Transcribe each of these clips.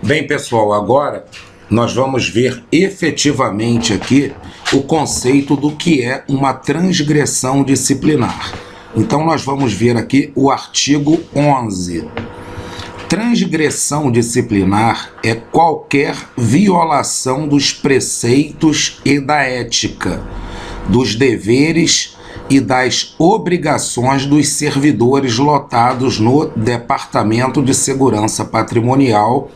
Bem, pessoal, agora nós vamos ver efetivamente aqui o conceito do que é uma transgressão disciplinar. Então, nós vamos ver aqui o artigo 11. Transgressão disciplinar é qualquer violação dos preceitos e da ética, dos deveres e das obrigações dos servidores lotados no Departamento de Segurança Patrimonial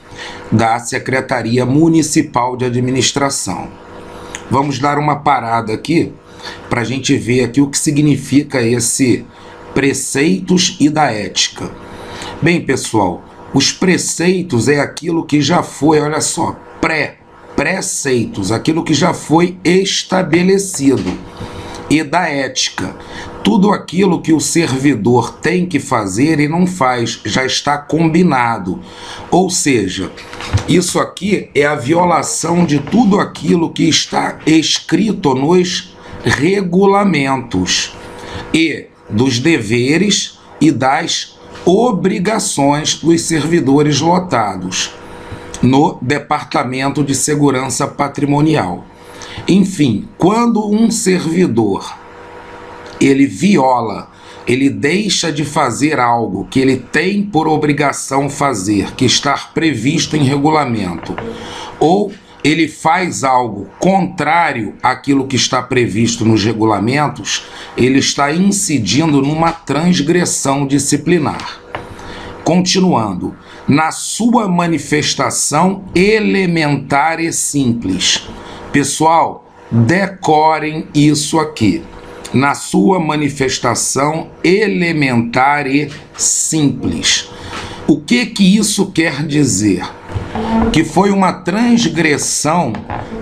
da Secretaria Municipal de Administração. Vamos dar uma parada aqui para a gente ver aqui o que significa esse preceitos e da ética. Bem, pessoal, os preceitos é aquilo que já foi, olha só, preceitos, aquilo que já foi estabelecido. E da ética, tudo aquilo que o servidor tem que fazer e não faz, já está combinado. Ou seja, isso aqui é a violação de tudo aquilo que está escrito nos regulamentos e dos deveres e das obrigações dos servidores lotados no Departamento de Segurança Patrimonial. Enfim, quando um servidor ele viola, ele deixa de fazer algo que ele tem por obrigação fazer, que está previsto em regulamento, ou ele faz algo contrário àquilo que está previsto nos regulamentos, ele está incidindo numa transgressão disciplinar. Continuando, na sua manifestação elementar e simples. Pessoal, decorem isso aqui. Na sua manifestação elementar e simples. O que isso quer dizer? Que foi uma transgressão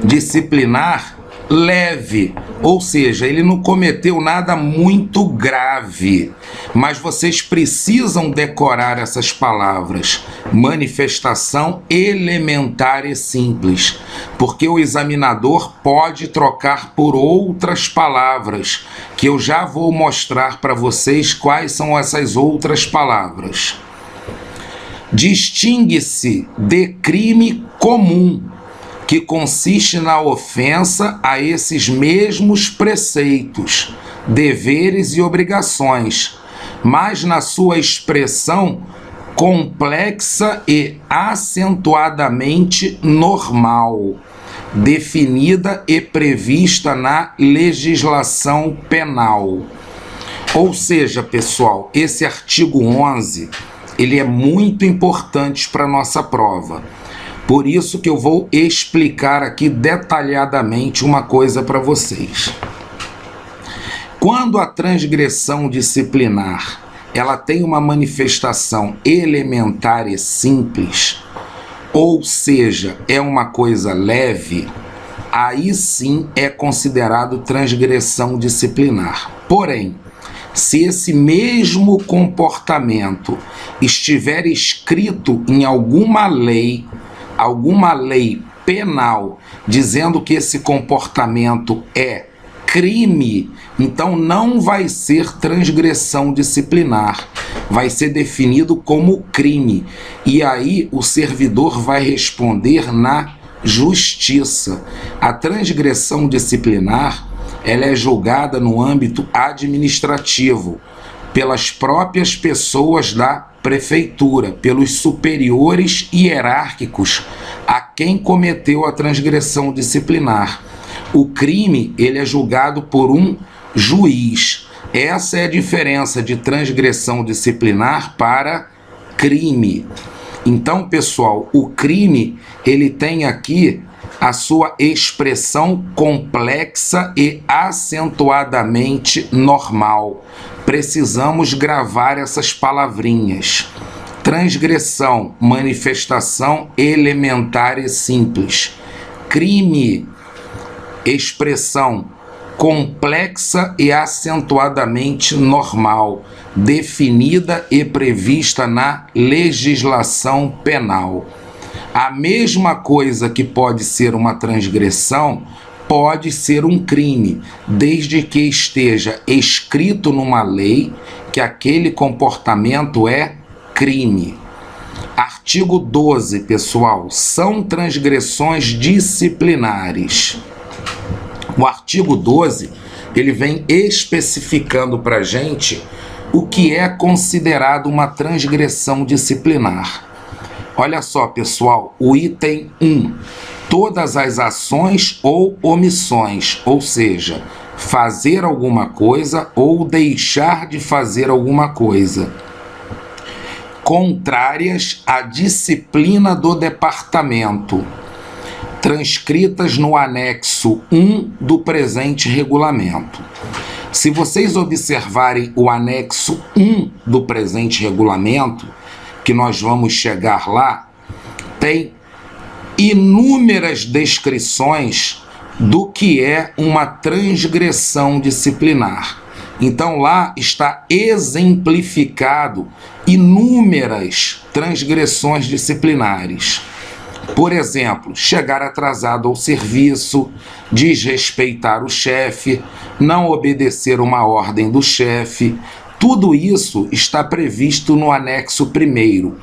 disciplinar leve, ou seja, ele não cometeu nada muito grave, mas vocês precisam decorar essas palavras, manifestação elementar e simples, porque o examinador pode trocar por outras palavras, que eu já vou mostrar para vocês quais são essas outras palavras. Distingue-se de crime comum, que consiste na ofensa a esses mesmos preceitos, deveres e obrigações, mas na sua expressão complexa e acentuadamente normal, definida e prevista na legislação penal. Ou seja, pessoal, esse artigo 11, ele é muito importante para a nossa prova. Por isso que eu vou explicar aqui detalhadamente uma coisa para vocês. Quando a transgressão disciplinar ela tem uma manifestação elementar e simples, ou seja, é uma coisa leve, aí sim é considerado transgressão disciplinar. Porém, se esse mesmo comportamento estiver escrito em alguma lei penal, dizendo que esse comportamento é crime, então não vai ser transgressão disciplinar, vai ser definido como crime. E aí o servidor vai responder na justiça. A transgressão disciplinar, ela é julgada no âmbito administrativo, pelas próprias pessoas da prefeitura, pelos superiores hierárquicos a quem cometeu a transgressão disciplinar. O crime, ele é julgado por um juiz. Essa é a diferença de transgressão disciplinar para crime. Então, pessoal, o crime, ele tem aqui a sua expressão complexa e acentuadamente normal. Precisamos gravar essas palavrinhas. Transgressão, manifestação elementar e simples. Crime, expressão complexa e acentuadamente normal, definida e prevista na legislação penal. A mesma coisa que pode ser uma transgressão pode ser um crime, desde que esteja escrito numa lei que aquele comportamento é crime. Artigo 12, pessoal, são transgressões disciplinares. O artigo 12, ele vem especificando para a gente o que é considerado uma transgressão disciplinar. Olha só, pessoal, o item 1, todas as ações ou omissões, ou seja, fazer alguma coisa ou deixar de fazer alguma coisa, contrárias à disciplina do departamento, transcritas no anexo 1 do presente regulamento. Se vocês observarem o anexo 1 do presente regulamento, que nós vamos chegar lá, tem inúmeras descrições do que é uma transgressão disciplinar. Então lá está exemplificado inúmeras transgressões disciplinares. Por exemplo, chegar atrasado ao serviço, desrespeitar o chefe, não obedecer uma ordem do chefe. Tudo isso está previsto no anexo 1º.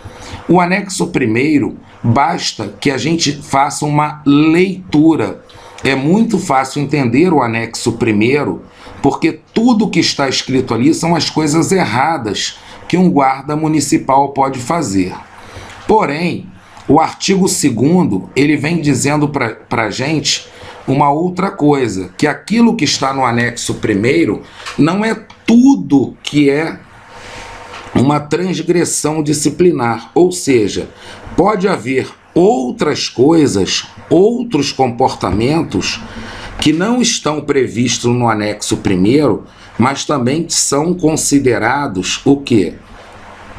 O anexo 1º, basta que a gente faça uma leitura. É muito fácil entender o anexo 1º, porque tudo que está escrito ali são as coisas erradas que um guarda municipal pode fazer. Porém, o artigo 2º, ele vem dizendo para a gente uma outra coisa, que aquilo que está no anexo 1º não é tudo que é uma transgressão disciplinar, ou seja, pode haver outras coisas, outros comportamentos que não estão previstos no anexo 1º, mas também são considerados o quê?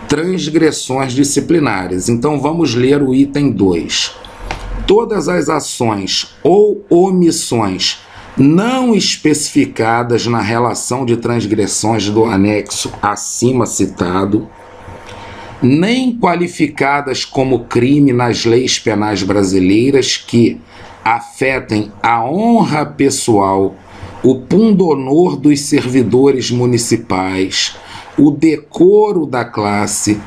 Transgressões disciplinares. Então vamos ler o item 2. Todas as ações ou omissões não especificadas na relação de transgressões do anexo acima citado, nem qualificadas como crime nas leis penais brasileiras que afetem a honra pessoal, o pundonor dos servidores municipais, o decoro da classe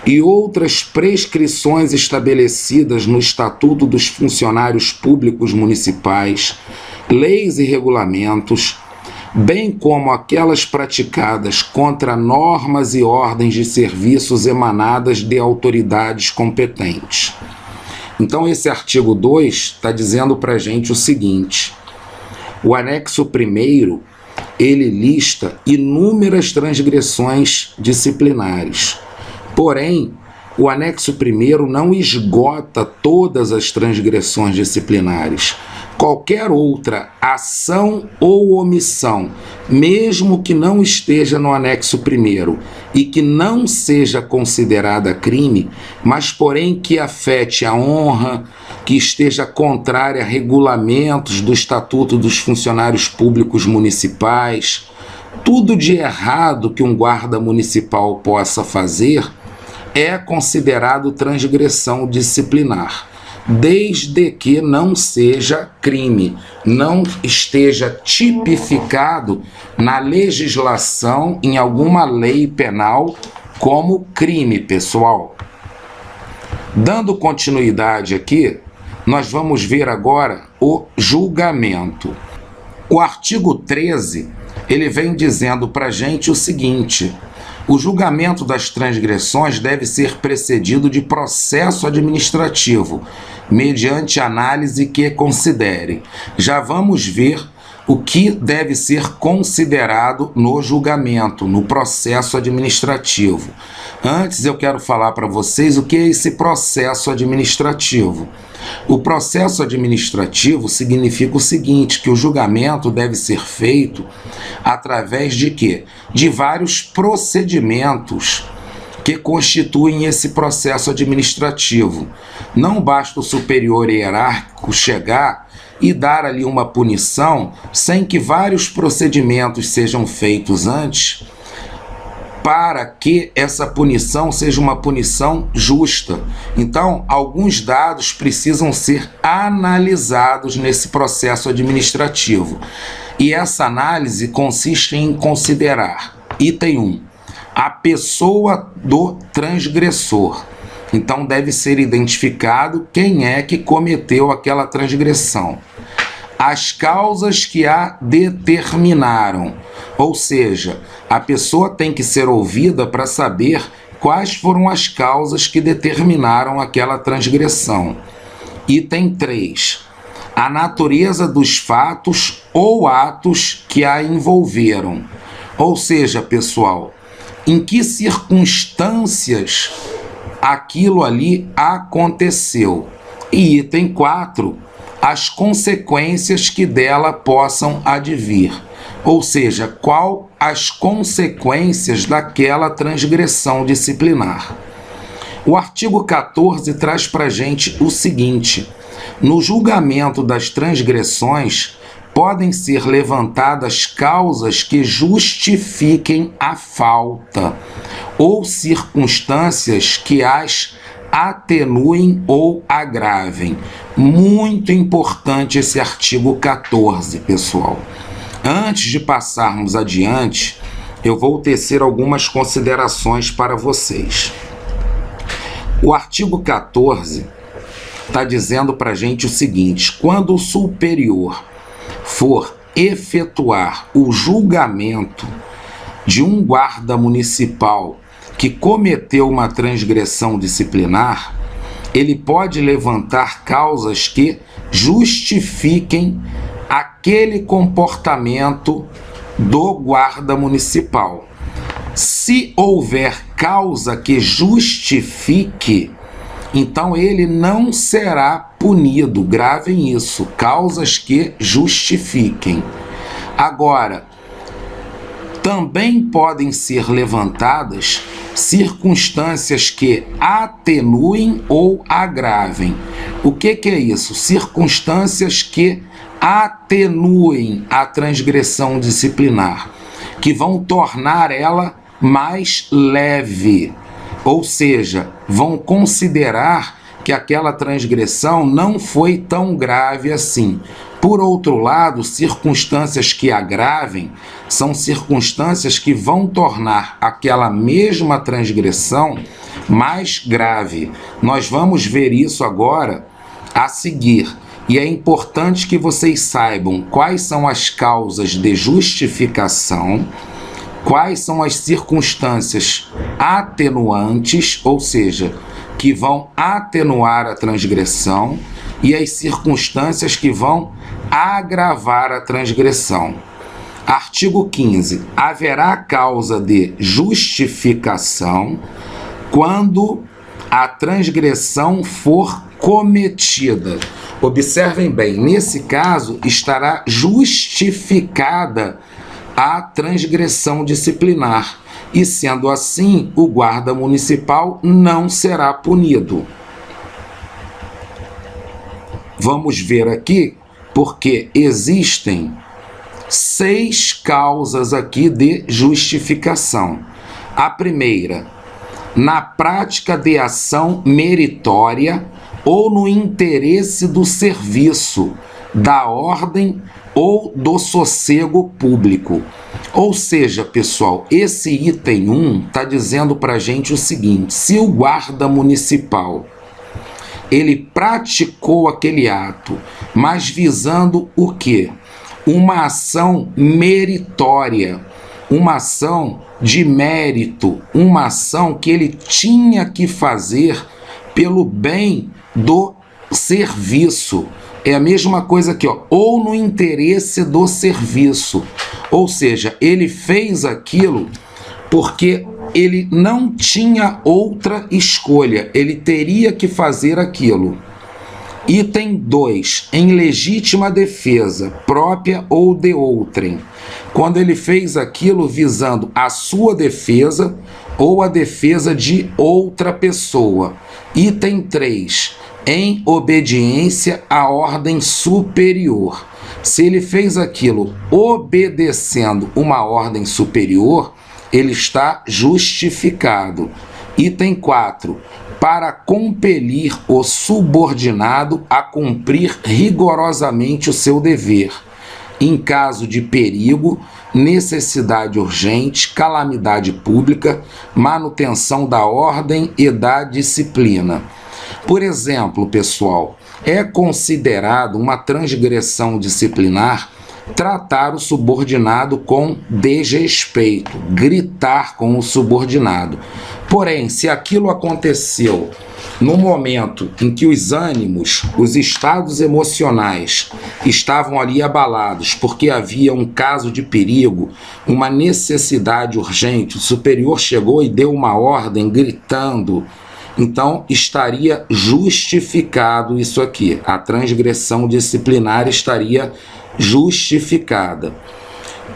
e outras prescrições estabelecidas no Estatuto dos Funcionários Públicos Municipais, leis e regulamentos, bem como aquelas praticadas contra normas e ordens de serviços emanadas de autoridades competentes. Então esse artigo 2 está dizendo para a gente o seguinte: o anexo 1º, ele lista inúmeras transgressões disciplinares. Porém, o anexo 1º não esgota todas as transgressões disciplinares. Qualquer outra ação ou omissão, mesmo que não esteja no anexo 1º e que não seja considerada crime, mas porém que afete a honra, que esteja contrária a regulamentos do Estatuto dos Funcionários Públicos Municipais, tudo de errado que um guarda municipal possa fazer é considerado transgressão disciplinar, desde que não seja crime, não esteja tipificado na legislação, em alguma lei penal, como crime, pessoal. Dando continuidade aqui, nós vamos ver agora o julgamento. O artigo 13, ele vem dizendo para a gente o seguinte: o julgamento das transgressões deve ser precedido de processo administrativo, mediante análise que considere. Já vamos ver o que deve ser considerado no julgamento, no processo administrativo. Antes eu quero falar para vocês o que é esse processo administrativo. O processo administrativo significa o seguinte, que o julgamento deve ser feito através de quê? De vários procedimentos que constituem esse processo administrativo. Não basta o superior hierárquico chegar e dar ali uma punição sem que vários procedimentos sejam feitos antes, para que essa punição seja uma punição justa. Então, alguns dados precisam ser analisados nesse processo administrativo. E essa análise consiste em considerar: item 1, a pessoa do transgressor. Então deve ser identificado quem é que cometeu aquela transgressão. As causas que a determinaram, ou seja, a pessoa tem que ser ouvida para saber quais foram as causas que determinaram aquela transgressão. Item 3. A natureza dos fatos ou atos que a envolveram. Ou seja, pessoal, em que circunstâncias aquilo ali aconteceu. E item 4. As consequências que dela possam advir. Ou seja, qual as consequências daquela transgressão disciplinar. O artigo 14 traz para a gente o seguinte: no julgamento das transgressões, podem ser levantadas causas que justifiquem a falta, ou circunstâncias que as atenuem ou agravem. Muito importante esse artigo 14, pessoal. Antes de passarmos adiante, eu vou tecer algumas considerações para vocês. O artigo 14 está dizendo para a gente o seguinte: quando o superior for efetuar o julgamento de um guarda municipal que cometeu uma transgressão disciplinar, ele pode levantar causas que justifiquem aquele comportamento do guarda municipal. Se houver causa que justifique, então ele não será punido. Gravem isso, causas que justifiquem. Agora, também podem ser levantadas circunstâncias que atenuem ou agravem. O que é isso? Circunstâncias que atenuem a transgressão disciplinar, que vão tornar ela mais leve, ou seja, vão considerar que aquela transgressão não foi tão grave assim. Por outro lado, circunstâncias que agravem são circunstâncias que vão tornar aquela mesma transgressão mais grave. Nós vamos ver isso agora a seguir. E é importante que vocês saibam quais são as causas de justificação, quais são as circunstâncias atenuantes, ou seja, que vão atenuar a transgressão, e as circunstâncias que vão agravar a transgressão. Artigo 15. Haverá causa de justificação quando a transgressão for cometida. Observem bem, nesse caso estará justificada a transgressão disciplinar, e sendo assim, o guarda municipal não será punido. Vamos ver aqui, porque existem 6 causas aqui de justificação. A primeira, na prática de ação meritória ou no interesse do serviço, da ordem ou do sossego público. Ou seja, pessoal, esse item 1 está dizendo para a gente o seguinte: se o guarda municipal ele praticou aquele ato, mas visando o quê? Uma ação meritória, uma ação de mérito, uma ação que ele tinha que fazer pelo bem do serviço. É a mesma coisa aqui, ó, ou no interesse do serviço. Ou seja, ele fez aquilo porque ele não tinha outra escolha, ele teria que fazer aquilo. Item 2, em legítima defesa, própria ou de outrem. Quando ele fez aquilo visando a sua defesa ou a defesa de outra pessoa. Item 3, em obediência à ordem superior. Se ele fez aquilo obedecendo uma ordem superior, ele está justificado. Item 4, para compelir o subordinado a cumprir rigorosamente o seu dever. em caso de perigo, necessidade urgente, calamidade pública, manutenção da ordem e da disciplina. Por exemplo, pessoal, é considerado uma transgressão disciplinar tratar o subordinado com desrespeito, gritar com o subordinado. Porém, se aquilo aconteceu no momento em que os ânimos, os estados emocionais estavam ali abalados porque havia um caso de perigo, uma necessidade urgente, o superior chegou e deu uma ordem gritando, então estaria justificado isso aqui, a transgressão disciplinar estaria justificada.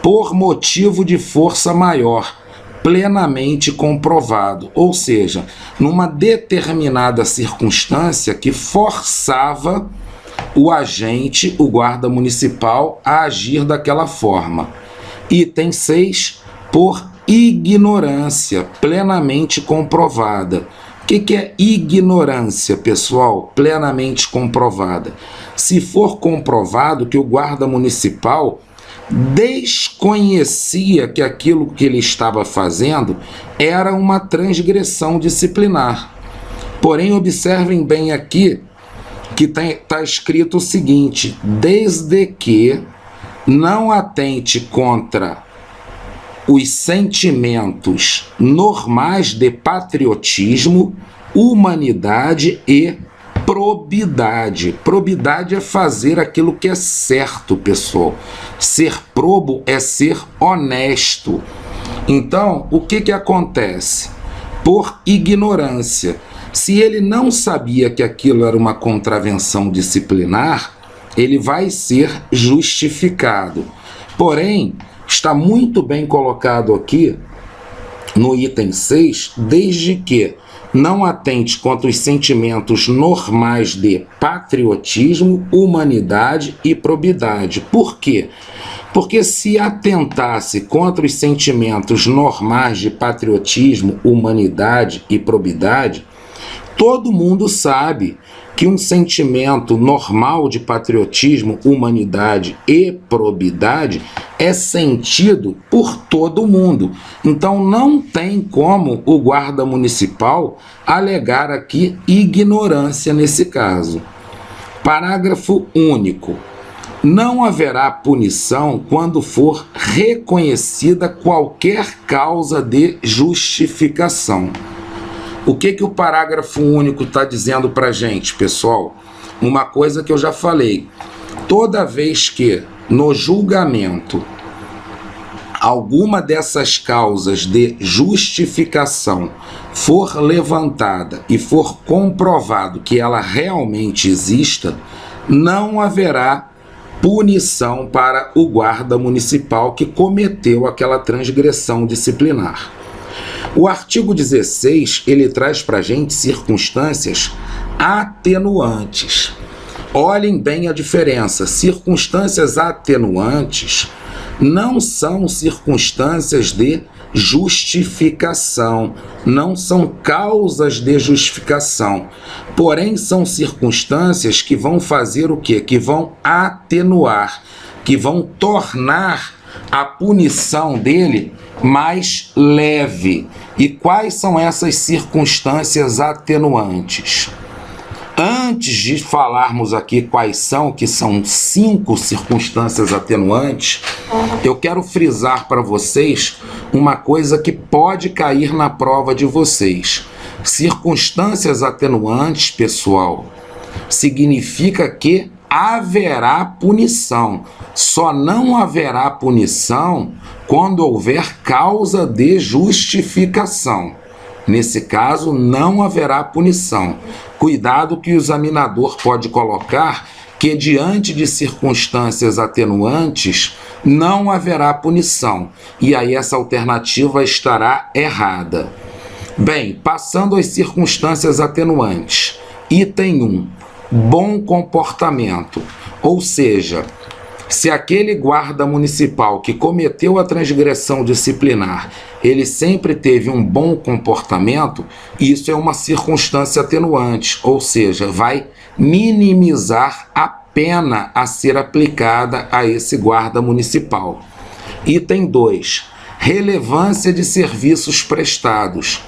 Por motivo de força maior, plenamente comprovado, ou seja, numa determinada circunstância que forçava o agente, o guarda municipal, a agir daquela forma. Item 6, por ignorância, plenamente comprovada. O que é ignorância, pessoal? Plenamente comprovada. Se for comprovado que o guarda municipal desconhecia que aquilo que ele estava fazendo era uma transgressão disciplinar. Porém, observem bem aqui que está escrito o seguinte: desde que não atente contra os sentimentos normais de patriotismo, humanidade e probidade. Probidade é fazer aquilo que é certo, pessoal. Ser probo é ser honesto. Então, o que acontece? Por ignorância. Se ele não sabia que aquilo era uma contravenção disciplinar, ele vai ser justificado. Porém, está muito bem colocado aqui no item 6, desde que não atente contra os sentimentos normais de patriotismo, humanidade e probidade. Por quê? Porque se atentasse contra os sentimentos normais de patriotismo, humanidade e probidade, todo mundo sabe que um sentimento normal de patriotismo, humanidade e probidade é sentido por todo mundo. Então não tem como o guarda municipal alegar aqui ignorância nesse caso. Parágrafo único. Não haverá punição quando for reconhecida qualquer causa de justificação. O que o parágrafo único está dizendo para a gente, pessoal? Uma coisa que eu já falei. Toda vez que no julgamento alguma dessas causas de justificação for levantada e for comprovado que ela realmente exista, não haverá punição para o guarda municipal que cometeu aquela transgressão disciplinar. O artigo 16, ele traz para a gente circunstâncias atenuantes. Olhem bem a diferença. Circunstâncias atenuantes não são circunstâncias de justificação, não são causas de justificação, porém são circunstâncias que vão fazer o quê? Que vão atenuar, que vão tornar a punição dele mais leve. E quais são essas circunstâncias atenuantes? Antes de falarmos aqui quais são, que são 5 circunstâncias atenuantes, eu quero frisar para vocês uma coisa que pode cair na prova de vocês. Circunstâncias atenuantes, pessoal, significa que haverá punição. Só não haverá punição quando houver causa de justificação. Nesse caso, não haverá punição. Cuidado que o examinador pode colocar que, diante de circunstâncias atenuantes, não haverá punição. E aí essa alternativa estará errada. Bem, passando às circunstâncias atenuantes. Item 1. Bom comportamento. Ou seja, se aquele guarda municipal que cometeu a transgressão disciplinar, ele sempre teve um bom comportamento, isso é uma circunstância atenuante, ou seja, vai minimizar a pena a ser aplicada a esse guarda municipal. Item 2. Relevância de serviços prestados.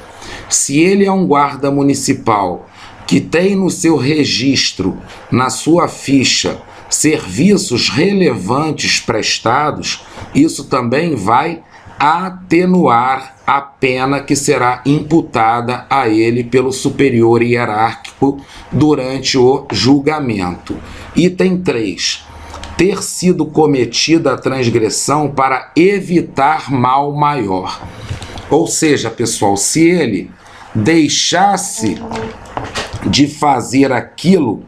Se ele é um guarda municipal que tem no seu registro, na sua ficha, serviços relevantes prestados, isso também vai atenuar a pena que será imputada a ele pelo superior hierárquico durante o julgamento. Item 3. Ter sido cometida a transgressão para evitar mal maior. Ou seja, pessoal, se ele deixasse de fazer aquilo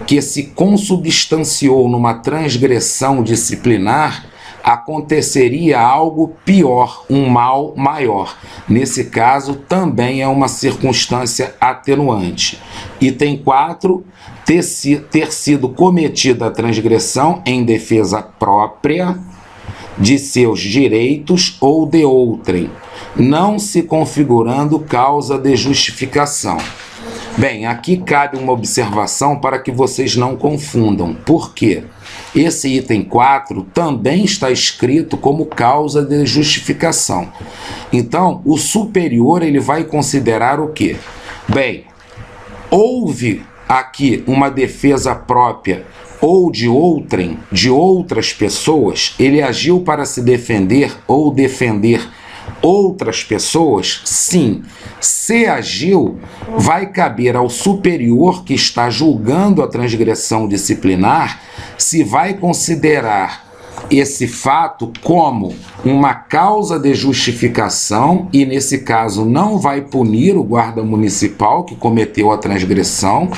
que se consubstanciou numa transgressão disciplinar, aconteceria algo pior, um mal maior. Nesse caso, também é uma circunstância atenuante. Item 4. Ter sido cometida a transgressão em defesa própria de seus direitos ou de outrem, não se configurando causa de justificação. Bem, aqui cabe uma observação para que vocês não confundam. Por quê? Esse item 4 também está escrito como causa de justificação. Então, o superior ele vai considerar o quê? Bem, houve aqui uma defesa própria ou de outrem, de outras pessoas, ele agiu para se defender ou defender outras pessoas? Sim. Se agiu, vai caber ao superior que está julgando a transgressão disciplinar se vai considerar esse fato como uma causa de justificação e, nesse caso, não vai punir o guarda municipal que cometeu a transgressão,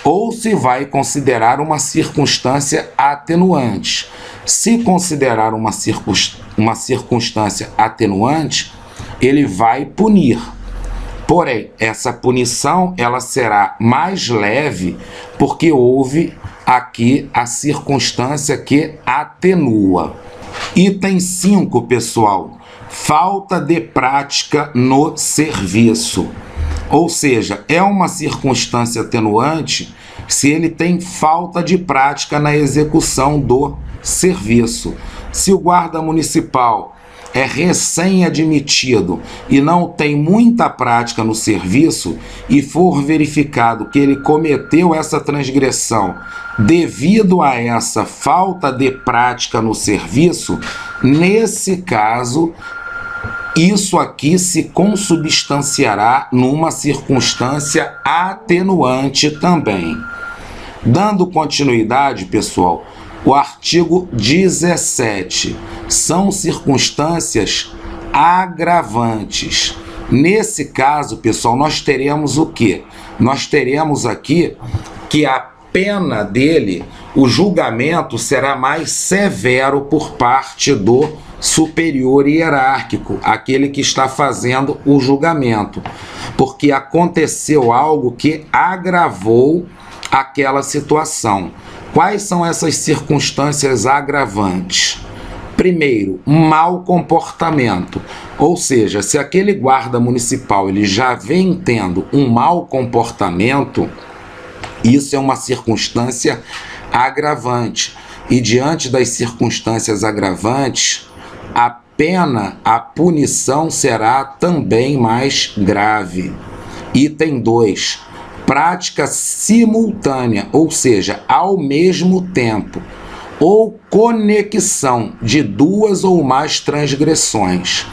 ou se vai considerar uma circunstância atenuante. Se considerar uma circunstância atenuante, ele vai punir. Porém, essa punição ela será mais leve porque houve aqui a circunstância que atenua. Item 5, pessoal. Falta de prática no serviço. Ou seja, é uma circunstância atenuante se ele tem falta de prática na execução do serviço. Se o guarda municipal é recém-admitido e não tem muita prática no serviço e for verificado que ele cometeu essa transgressão devido a essa falta de prática no serviço, nesse caso, isso aqui se consubstanciará numa circunstância atenuante também. Dando continuidade, pessoal, o artigo 17 são circunstâncias agravantes. Nesse caso, pessoal, nós teremos o quê? Nós teremos aqui que a pena dele, o julgamento será mais severo por parte do superior hierárquico, aquele que está fazendo o julgamento, porque aconteceu algo que agravou aquela situação. Quais são essas circunstâncias agravantes? Primeiro, mau comportamento, ou seja, se aquele guarda municipal ele já vem tendo um mau comportamento, isso é uma circunstância agravante. E diante das circunstâncias agravantes, a pena, a punição será também mais grave. Item 2. Prática simultânea, ou seja, ao mesmo tempo, ou conexão de duas ou mais transgressões.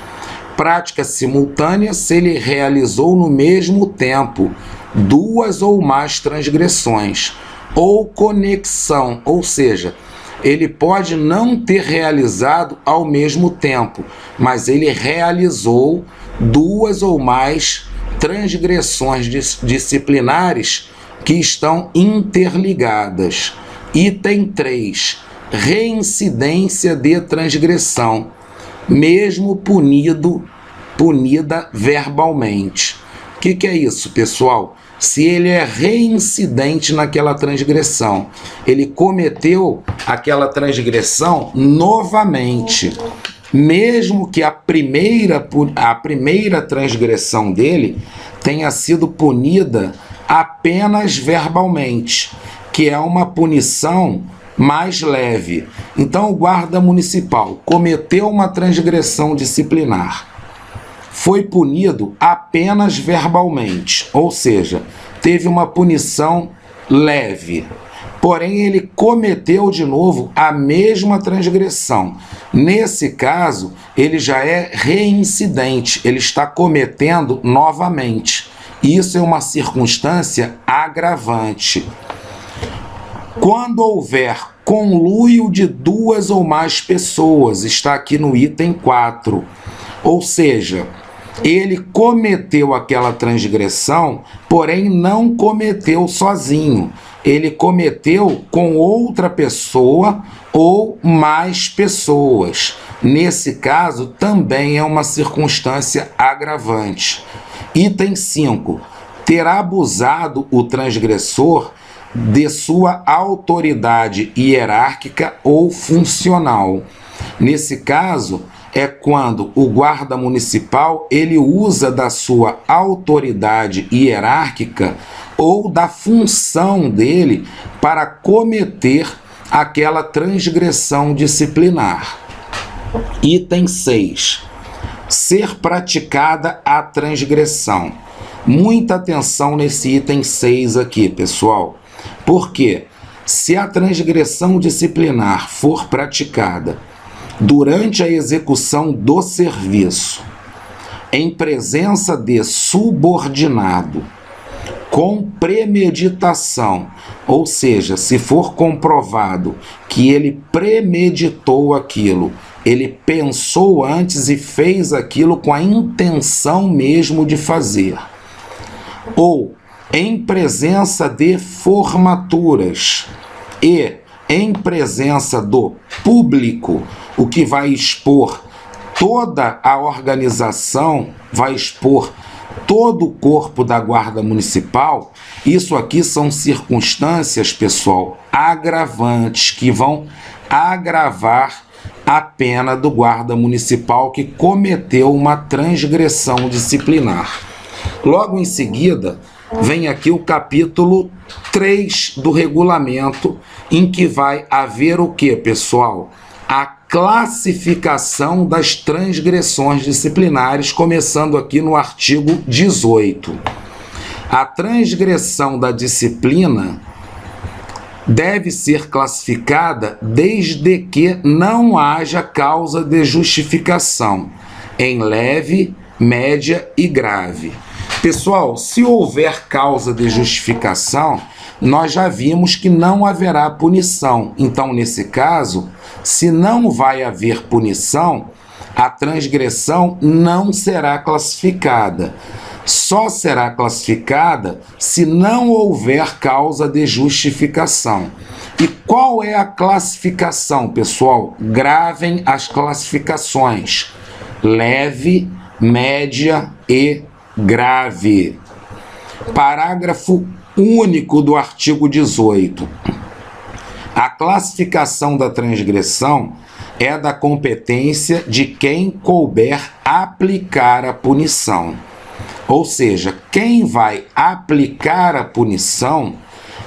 Prática simultânea se ele realizou no mesmo tempo duas ou mais transgressões, ou conexão, ou seja, ele pode não ter realizado ao mesmo tempo, mas ele realizou duas ou mais transgressões disciplinares que estão interligadas. Item 3. Reincidência de transgressão, mesmo punida verbalmente. O que é isso, pessoal? Se ele é reincidente naquela transgressão, ele cometeu aquela transgressão novamente, mesmo que a primeira transgressão dele tenha sido punida apenas verbalmente. que é uma punição mais leve. Então, o guarda municipal cometeu uma transgressão disciplinar, foi punido apenas verbalmente, ou seja, teve uma punição leve. Porém, ele cometeu de novo a mesma transgressão. Nesse caso, ele já é reincidente, ele está cometendo novamente. Isso é uma circunstância agravante. Quando houver conluio de 2 ou mais pessoas, está aqui no item 4. Ou seja, ele cometeu aquela transgressão, porém não cometeu sozinho. Ele cometeu com outra pessoa ou mais pessoas. Nesse caso, também é uma circunstância agravante. Item 5. Terá abusado o transgressor de sua autoridade hierárquica ou funcional. Nesse caso, é quando o guarda municipal ele usa da sua autoridade hierárquica ou da função dele para cometer aquela transgressão disciplinar. Item 6. Ser praticada a transgressão. Muita atenção nesse item 6 aqui, pessoal. Porque se a transgressão disciplinar for praticada durante a execução do serviço, em presença de subordinado, com premeditação, ou seja, se for comprovado que ele premeditou aquilo, ele pensou antes e fez aquilo com a intenção mesmo de fazer, ou em presença de formaturas e em presença do público, o que vai expor toda a organização, vai expor todo o corpo da Guarda Municipal, isso aqui são circunstâncias, pessoal, agravantes, que vão agravar a pena do Guarda Municipal que cometeu uma transgressão disciplinar. Logo em seguida, vem aqui o capítulo 3 do regulamento, em que vai haver o que, pessoal? A classificação das transgressões disciplinares, começando aqui no artigo 18. A transgressão da disciplina deve ser classificada desde que não haja causa de justificação, em leve, média e grave. Pessoal, se houver causa de justificação, nós já vimos que não haverá punição. Então, nesse caso, se não vai haver punição, a transgressão não será classificada. Só será classificada se não houver causa de justificação. E qual é a classificação, pessoal? Gravem as classificações: leve, média e grave. Parágrafo único do artigo 18. A classificação da transgressão é da competência de quem couber aplicar a punição. Ou seja, quem vai aplicar a punição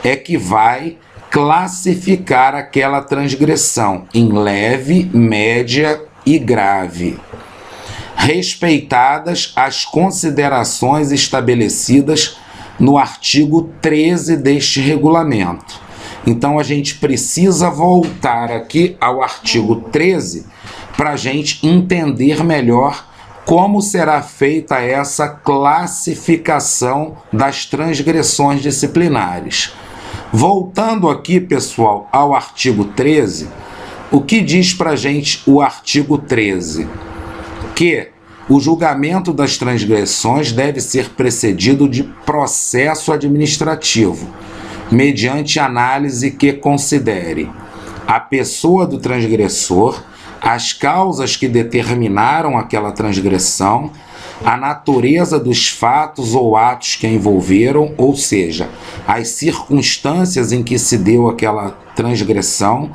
é que vai classificar aquela transgressão em leve, média e grave, respeitadas as considerações estabelecidas no artigo 13 deste regulamento. Então, a gente precisa voltar aqui ao artigo 13 para a gente entender melhor como será feita essa classificação das transgressões disciplinares. Voltando aqui, pessoal, ao artigo 13, o que diz para a gente o artigo 13? Que o julgamento das transgressões deve ser precedido de processo administrativo, mediante análise que considere a pessoa do transgressor, as causas que determinaram aquela transgressão, a natureza dos fatos ou atos que a envolveram, ou seja, as circunstâncias em que se deu aquela transgressão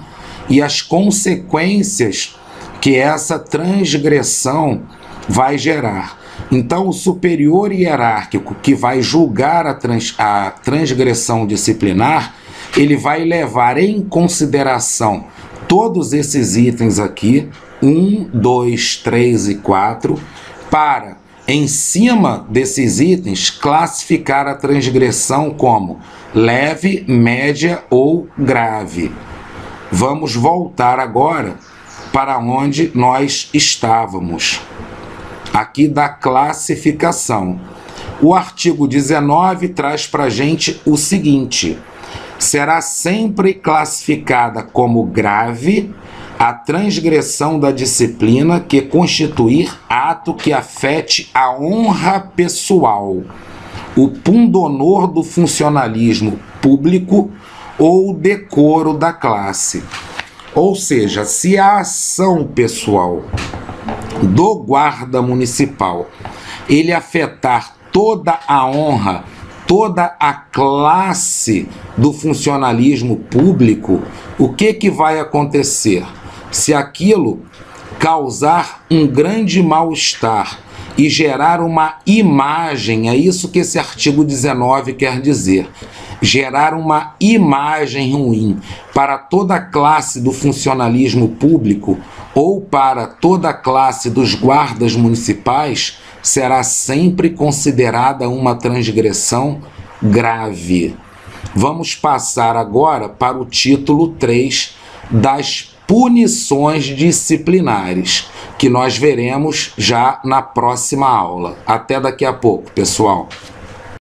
e as consequências que essa transgressão vai gerar. Então, o superior hierárquico que vai julgar a transgressão disciplinar, ele vai levar em consideração todos esses itens aqui, 1, 2, 3 e 4, para, em cima desses itens, classificar a transgressão como leve, média ou grave. Vamos voltar agora para onde nós estávamos, aqui da classificação. O artigo 19 traz para a gente o seguinte: será sempre classificada como grave a transgressão da disciplina que constituir ato que afete a honra pessoal, o pundonor do funcionalismo público ou o decoro da classe. Ou seja, se a ação pessoal do guarda municipal ele afetar toda a honra, toda a classe do funcionalismo público, o que vai acontecer? Se aquilo causar um grande mal-estar e gerar uma imagem, é isso que esse artigo 19 quer dizer, gerar uma imagem ruim para toda a classe do funcionalismo público ou para toda a classe dos guardas municipais, será sempre considerada uma transgressão grave. Vamos passar agora para o título 3 das punições disciplinares, que nós veremos já na próxima aula. Até daqui a pouco, pessoal.